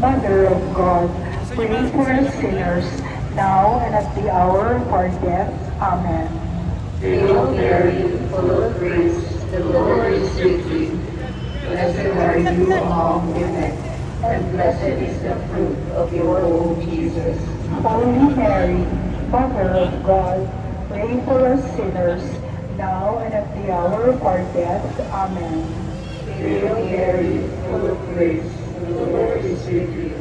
Mother of God, pray for us sinners, now and at the hour of our death. Amen. Hail Mary, full of grace, the Lord is with you. Blessed are you among women, and blessed is the fruit of your womb, Jesus. Holy Mary, Mother of God, pray for us sinners, now and at the hour of our death. Amen. Hail Mary, full of grace, the Lord is with you.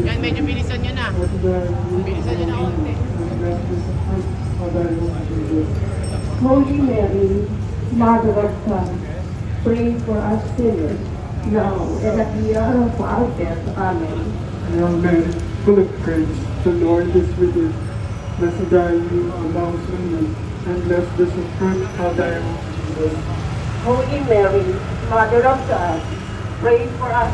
Yan, medyo bilisan nyo na. Bilisan nyo na konti. Holy Mary, Mother of God, pray for us sinners, now and at the hour of our death. Amen. Hail Mary, full of grace, the Lord is with you. Blessed are you amongst women, and blessed is the fruit of thy womb, Jesus. Holy Mary, Mother of God, pray for us.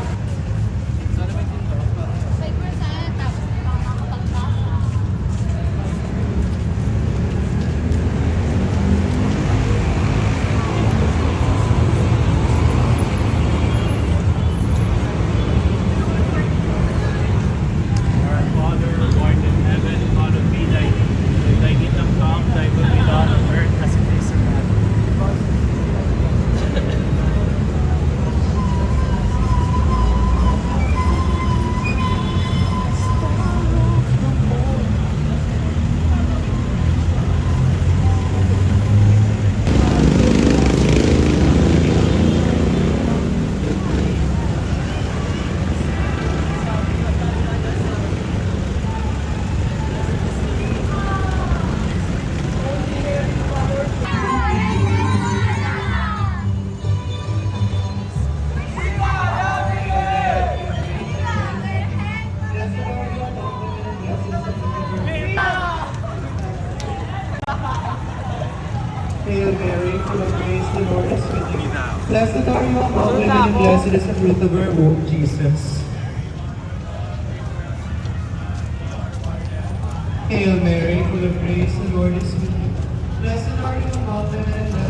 Our Father, who art in heaven, hallowed be thy name. Thy kingdom come, thy will be done on earth as it is in heaven. Hail Mary, full of grace, the Lord is with you. Blessed are you among women, and blessed is the fruit of your womb, Jesus. Hail Mary, full of grace, the Lord is with you. Blessed are you among women, and blessed